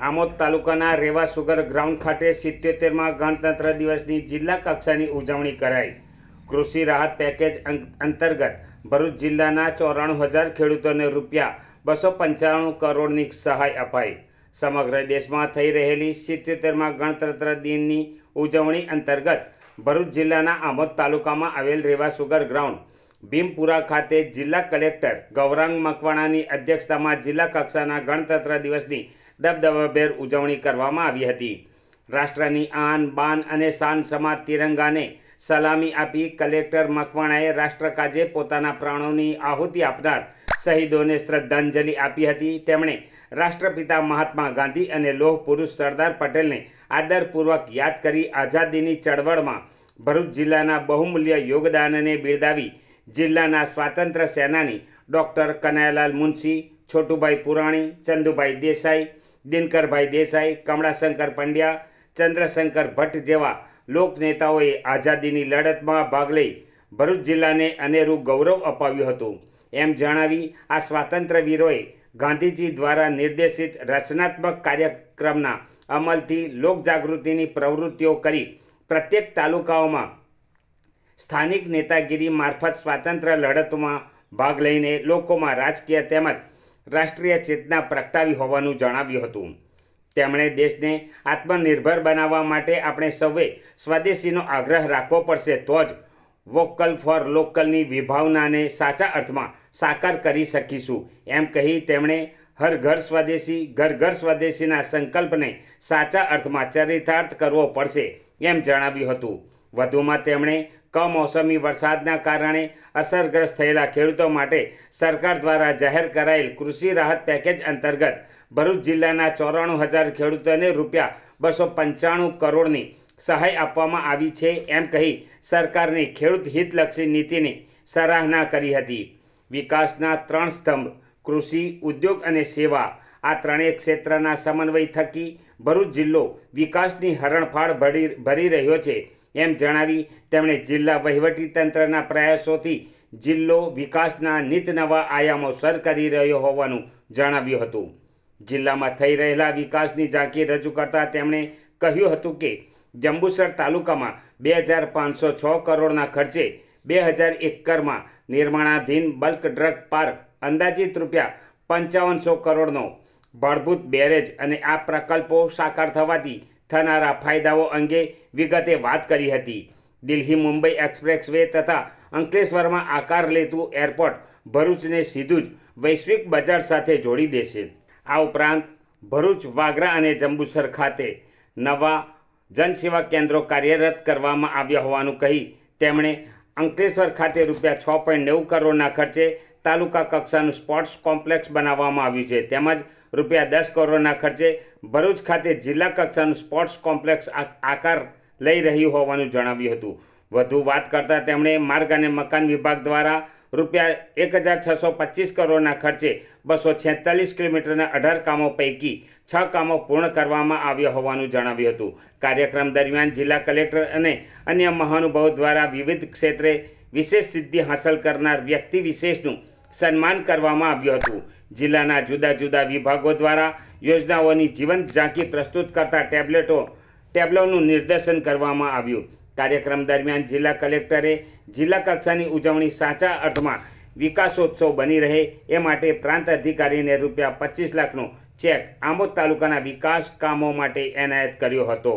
આમોદ તાલુકાના રેવા sugar ground ખાતે 77મા ગણતંત્ર દિવસની જિલ્લા કક્ષાની ઉજવણી કરાઈ। કૃષિ રાહત પેકેજ અંતર્ગત ભરૂચ જિલ્લાના 94,000 ખેડૂતોને ₹295 કરોડની સહાય અપાઈ। સમગ્ર દેશમાં થઈ રહેલી 77મા ગણતંત્ર દિનની ઉજવણી અંતર્ગત ભરૂચ જિલ્લાના આમોદ તાલુકામાં આવેલ રેવા સુગર ગ્રાઉન્ડ ભીમપુરા ખાતે જિલ્લા કલેક્ટર ગૌરાંગ મકવાણાની અધ્યક્ષતામાં જિલ્લા કક્ષાના ગણતંત્ર દિવસની દબદબાભેર ઉજવણી કરવામાં આવી હતી। રાષ્ટ્રની આન બાન અને શાન સમા તિરંગાને સલામી આપી કલેક્ટર મકવાણાએ રાષ્ટ્રકાજે પોતાના પ્રાણોની આહુતિ આપનાર શહીદોને શ્રદ્ધાંજલિ આપી હતી। તેમણે રાષ્ટ્રપિતા મહાત્મા ગાંધી અને લોહ પુરુષ સરદાર પટેલને આદરપૂર્વક યાદ કરી આઝાદીની ચળવળમાં ભરૂચ જિલ્લાના બહુમૂલ્ય યોગદાનને બિરદાવી જિલ્લાના સ્વાતંત્ર્ય સેનાની ડૉક્ટર કનૈયાલાલ મુનશી, છોટુભાઈ પુરાણી, ચંદુભાઈ દેસાઈ, દિનકરભાઈ દેસાઈ, કમળાશંકર પંડ્યા, ચંદ્રશંકર ભટ્ટ જેવા લોકનેતાઓએ આઝાદીની લડતમાં ભાગ લઈ ભરૂચ જિલ્લાને અનેરું ગૌરવ અપાવ્યું હતું એમ જણાવી આ સ્વાતંત્ર્યવીરોએ ગાંધીજી દ્વારા નિર્દેશિત રચનાત્મક કાર્યક્રમના અમલથી લોકજાગૃતિની પ્રવૃત્તિઓ કરી પ્રત્યેક તાલુકાઓમાં સ્થાનિક નેતાગીરી મારફત સ્વાતંત્ર્ય લડતમાં ભાગ લઈને લોકોમાં રાજકીય તેમજ રાષ્ટ્રીય ચેતના પ્રગટાવી હોવાનું જણાવ્યું હતું। તેમણે દેશને આત્મનિર્ભર બનાવવા માટે આપણે સૌએ સ્વદેશીનો આગ્રહ રાખવો પડશે તો જ વોકલ ફોર લોકલની વિભાવનાને સાચા અર્થમાં સાકાર કરી શકીશું એમ કહી તેમણે હર ઘર સ્વદેશી ઘર ઘર સ્વદેશીના સંકલ્પને સાચા અર્થમાં ચરિતાર્થ કરવો પડશે એમ જણાવ્યું હતું। વધુમાં તેમણે કમોસમી વરસાદના કારણે અસરગ્રસ્ત થયેલા ખેડૂતો માટે સરકાર દ્વારા જાહેર કરાયેલ કૃષિ રાહત પેકેજ અંતર્ગત ભરૂચ જિલ્લાના 94,000 ખેડૂતોને ₹295 કરોડની સહાય આપવામાં આવી છે એમ કહી સરકારની ખેડૂત હિતલક્ષી નીતિની સરાહના કરી હતી। વિકાસના 3 સ્તંભ કૃષિ, ઉદ્યોગ અને સેવા આ ત્રણેય ક્ષેત્રના સમન્વય થકી ભરૂચ જિલ્લો વિકાસની હરણફાળ ભરી રહ્યો છે એમ જણાવી તેમણે જિલ્લા વહીવટીતંત્રના પ્રયાસોથી જિલ્લો વિકાસના નિત નવા આયામો સર કરી રહ્યો હોવાનું જણાવ્યું હતું। જિલ્લામાં થઈ રહેલા વિકાસની ઝાંખી રજૂ કરતા તેમણે કહ્યું હતું કે જંબુસર તાલુકામાં 2,506 કરોડના ખર્ચે 2,000 એકરમાં નિર્માણાધીન બલ્ક ડ્રગ પાર્ક, અંદાજિત ₹5500 કરોડનો ભાડભૂત બેરેજ અને આ પ્રકલ્પો સાકાર થવાથી થનારા ફાયદાઓ અંગે વિગતે વાત કરી હતી। દિલ્હી મુંબઈ એક્સપ્રેસ વે તથા અંકલેશ્વરમાં આકાર લેતું એરપોર્ટ ભરૂચને સીધું જ વૈશ્વિક બજાર સાથે જોડી દેશે। આ ઉપરાંત ભરૂચ, વાગરા અને જંબુસર ખાતે નવા જનસેવા કેન્દ્રો કાર્યરત કરવામાં આવ્યા હોવાનું કહી તેમણે અંકલેશ્વર ખાતે ₹6.90 કરોડના ખર્ચે તાલુકા કક્ષાનું સ્પોર્ટ્સ કોમ્પ્લેક્સ બનાવવામાં આવ્યું છે તેમજ ₹10 કરોડના ખર્ચે ભરૂચ ખાતે જિલ્લા કક્ષાનું સ્પોર્ટ્સ કોમ્પ્લેક્સ આકાર લઈ રહ્યું હોવાનું જણાવ્યું હતું। વધુ વાત કરતાં તેમણે માર્ગ અને મકાન વિભાગ દ્વારા ₹1,625 કરોડના ખર્ચે 246 કિલોમીટરના 18 કામો પૈકી 6 કામો પૂર્ણ કરવામાં આવ્યા હોવાનું જણાવ્યું હતું। કાર્યક્રમ દરમિયાન જિલ્લા કલેક્ટર અને અન્ય મહાનુભાવો દ્વારા વિવિધ ક્ષેત્રે વિશેષ સિદ્ધિ હાંસલ કરનાર વ્યક્તિ વિશેષનું સન્માન કરવામાં આવ્યું હતું। જિલ્લાના જુદા જુદા વિભાગો દ્વારા યોજનાઓની જીવંત ઝાંખી પ્રસ્તુત કરતા ટેબ્લોનું નિદર્શન કરવામાં આવ્યું। કાર્યક્રમ દરમિયાન જિલ્લા કલેક્ટરે જિલ્લા કક્ષાની ઉજવણી સાચા અર્થમાં વિકાસોત્સવ બની રહે એ માટે પ્રાંત અધિકારીને ₹25 લાખનો ચેક આમોદ તાલુકાના વિકાસ કામો માટે એનાયત કર્યો હતો।